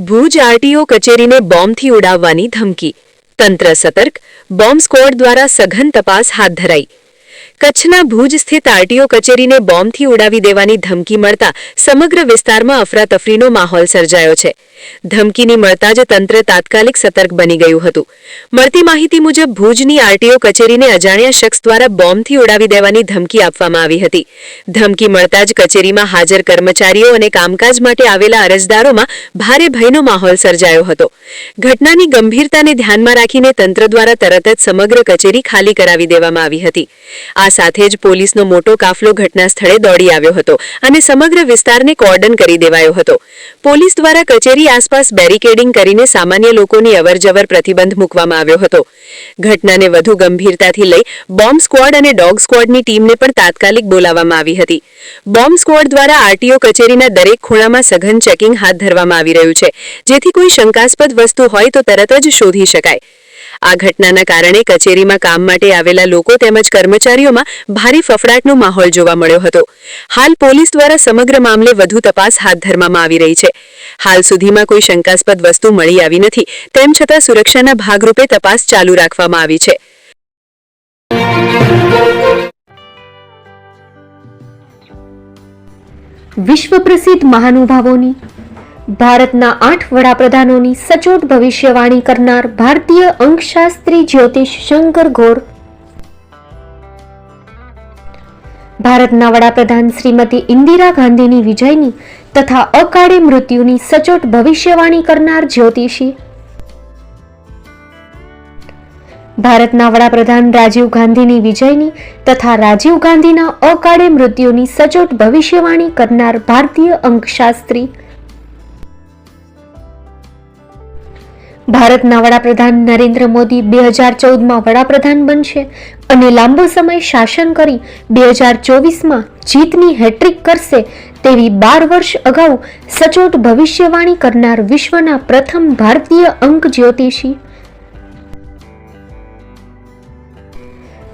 Bhuj RTO કચેરીને બોમ્બથી ઉડાવવાની ધમકી. તંત્ર સતર્ક, બોમ્બ સ્ક્વોડ દ્વારા સઘન તપાસ હાથ ધરાઈ. કચ્છના ભુજ સ્થિત આરટીઓ કચેરીને બોમ્બથી ઉડાવી દેવાની ધમકી મળતા સમગ્ર વિસ્તારમાં અફરાતફરીનો માહોલ સર્જાયો છે. ધમકીની મળતા જ તંત્ર તાત્કાલિક સતર્ક બની ગયું હતું. મળતી માહિતી મુજબ ભુજની આરટીઓ કચેરીને અજાણ્યા શખ્સ દ્વારા બોમ્બથી ઉડાવી દેવાની ધમકી આપવામાં આવી હતી. ધમકી મળતા જ કચેરીમાં હાજર કર્મચારીઓ અને કામકાજ માટે આવેલા અરજદારોમાં ભારે ભયનો માહોલ સર્જાયો હતો. ઘટનાની ગંભીરતાને ધ્યાનમાં રાખીને તંત્ર દ્વારા તરત જ સમગ્ર કચેરી ખાલી કરાવી દેવામાં આવી હતી. આ સાથે જ પોલીસનો મોટો કાફલો ઘટના સ્થળે દોડી આવ્યો હતો અને સમગ્ર વિસ્તારને કોર્ડન કરી દેવાયો હતો. પોલીસ દ્વારા કચેરી આસપાસ બેરિકેડિંગ કરીને સામાન્ય લોકોની અવરજવર પ્રતિબંધ મૂકવામાં આવ્યો હતો. ઘટનાને વધુ ગંભીરતાથી લઈ બોમ્બ સ્ક્વોડ અને ડોગ સ્ક્વોડની ટીમને પણ તાત્કાલિક બોલાવવામાં આવી હતી. બોમ્બ સ્ક્વોડ દ્વારા આરટીઓ કચેરીના દરેક ખૂણામાં સઘન ચેકિંગ હાથ ધરવામાં આવી રહ્યું છે, જેથી કોઈ શંકાસ્પદ વસ્તુ હોય તો તરત જ શોધી શકાય. આ ઘટનાના કારણે કચેરીમાં કામ માટે આવેલા લોકો તેમજ કર્મચારીઓમાં ભારે ફફડાટનો માહોલ જોવા મળ્યો હતો. હાલ પોલીસ દ્વારા સમગ્ર મામલે વધુ તપાસ હાથ ધરવામાં આવી રહી છે. હાલ સુધીમાં કોઈ શંકાસ્પદ વસ્તુ મળી આવી નથી. તેમ છતાં સુરક્ષાના ભાગરૂપે તપાસ ચાલુ રાખવામાં આવી છે. વિશ્વ પ્રસિદ્ધ મહાનુભાવોની, ભારતના 8 વડાપ્રધાનોની સચોટ ભવિષ્યવાણી કરનાર ભારતીય અંકશાસ્ત્રી જ્યોતિષ શંકર ગોર, ભારતના વડાપ્રધાન શ્રીમતી ઇન્દિરા ગાંધીની વિજયની તથા અકાળે મૃત્યુની સચોટ ભવિષ્યવાણી કરનાર જ્યોતિષી, ભારતના વડાપ્રધાન રાજીવ ગાંધીની વિજયની તથા રાજીવ ગાંધીના અકાળે મૃત્યુની સચોટ ભવિષ્યવાણી કરનાર ભારતીય અંકશાસ્ત્રી, ભારતના વડાપ્રધાન નરેન્દ્ર મોદી 2014માં વડાપ્રધાન બનશે અને લાંબો સમય શાસન કરી 2024માં જીતની હેટ્રિક કરશે તેવી 12 વર્ષ અગાઉ સચોટ ભવિષ્યવાણી કરનાર વિશ્વના પ્રથમ ભારતીય અંક જ્યોતિષી,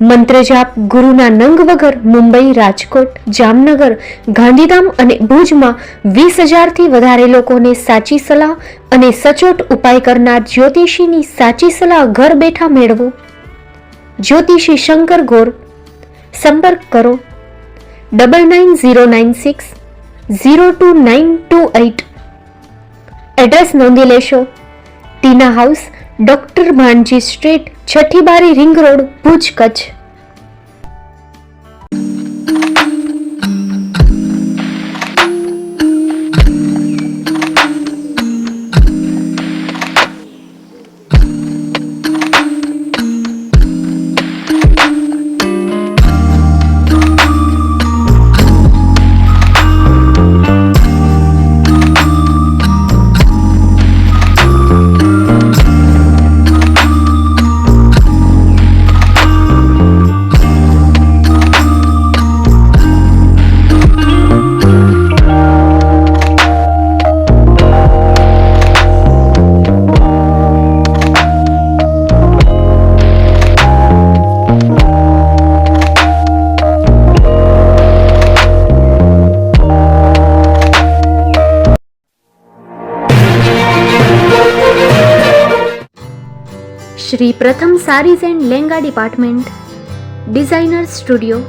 મંત્રજાપ ગુરુના નંગ વગર મુંબઈ, રાજકોટ, જામનગર, ગાંધીધામ અને ભુજમાં 20,000થી વધારે લોકોને સાચી સલાહ અને સચોટ ઉપાય કરનાર જ્યોતિષીની સાચી સલાહ ઘર બેઠા મેળવો. જ્યોતિષી શંકર ગોર. સંપર્ક કરો 9909602928. એડ્રેસ નોંધી લેશો. Tina house, doctor Bhanji street, Chhathi Bari, ring road, Bhuj, Kutch. Shri Pratham saris and lehenga department, designer studio.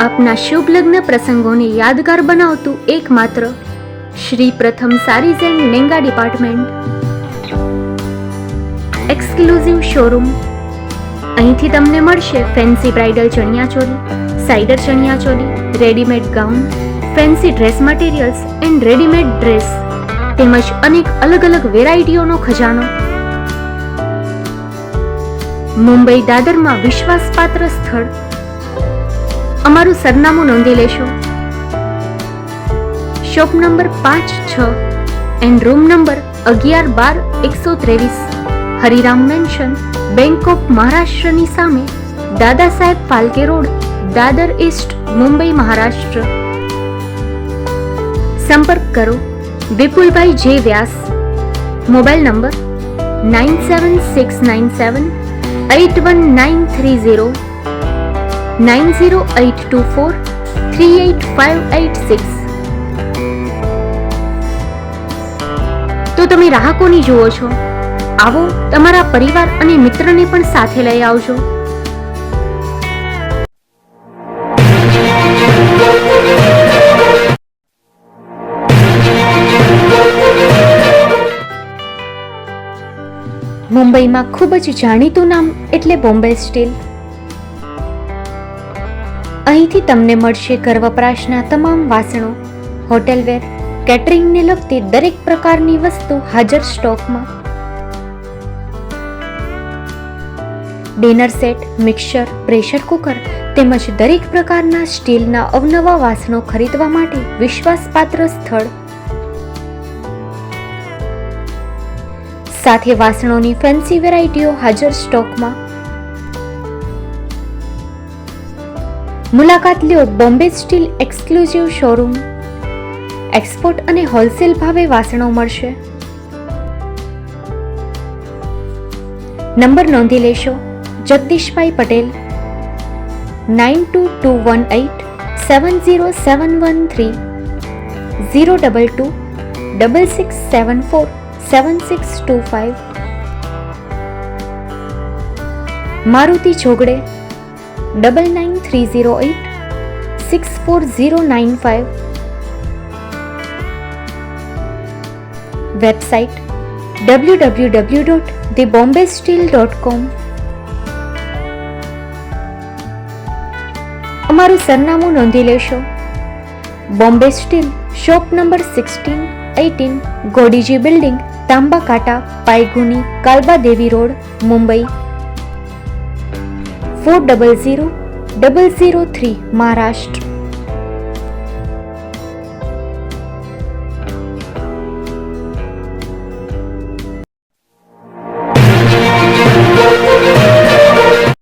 આપના શુભ લગ્ન પ્રસંગોને યાદગાર બનાવતું એકમાત્ર Shri Pratham saris and lehenga department. Exclusive showroom. અહીંથી તમને મળશે ફેન્સી બ્રાઇડલ ચણિયાચોળી, સાઇડર chaniya choli, readymade gown, fancy dress materials and readymade dress તેમજ અનેક અલગ અલગ વેરાયટીઓનો ખજાનો. મુંબઈ દાદરમાં વિશ્વાસપાત્ર સ્થળ. અમારું સરનામું નોંધી લેશો. Shop number 5-6 and room number 11-12-123, Hariram mansion, bank of મહારાષ્ટ્રની સામે, દાદા સાહેબ ફાલ્કે રોડ, દાદર ઈસ્ટ, મુંબઈ, મહારાષ્ટ્ર. સંપર્ક કરો વિપુલભાઈ જે વ્યાસ. Mobile number 9769781930, 9082438586. તમે રાહ કોની જુઓ છો? આવો, તમારા પરિવાર અને મિત્રને પણ સાથે લઈ આવજો. મુંબઈમાં ખૂબ જ જાણીતું નામ એટલે બોમ્બે સ્ટીલ. અહીંથી તમને મળશે ઘર વપરાશના તમામ વાસણો, હોટેલવેર, કેટરિંગને લગતી દરેક પ્રકારની વસ્તુ હાજર સ્ટોકમાં. Dinner set, mixer, pressure cooker તેમજ દરેક પ્રકારના સ્ટીલના અવનવા વાસણો ખરીદવા માટે વિશ્વાસપાત્ર સ્થળ. સાથે વાસણોની ફેન્સી વેરાયટીઓ હાજર સ્ટોકમાં. મુલાકાત લ્યો Bombay steel exclusive showroom. Export અને હોલસેલ ભાવે વાસણો મળશે. નંબર નોંધી લેશો. જગદીશભાઈ પટેલ, 9221870713, 022 6674 7625. મારુતિ ચોગડે, 999308 64095. Website www.thebombasteel.com. અમારું સરનામું નોંધી લેશો. Bombay steel, shop number 16-18, Godiji building, Tamba Kanta, Paydhuni, Kalba Devi road, Mumbai 400003, Maharashtra.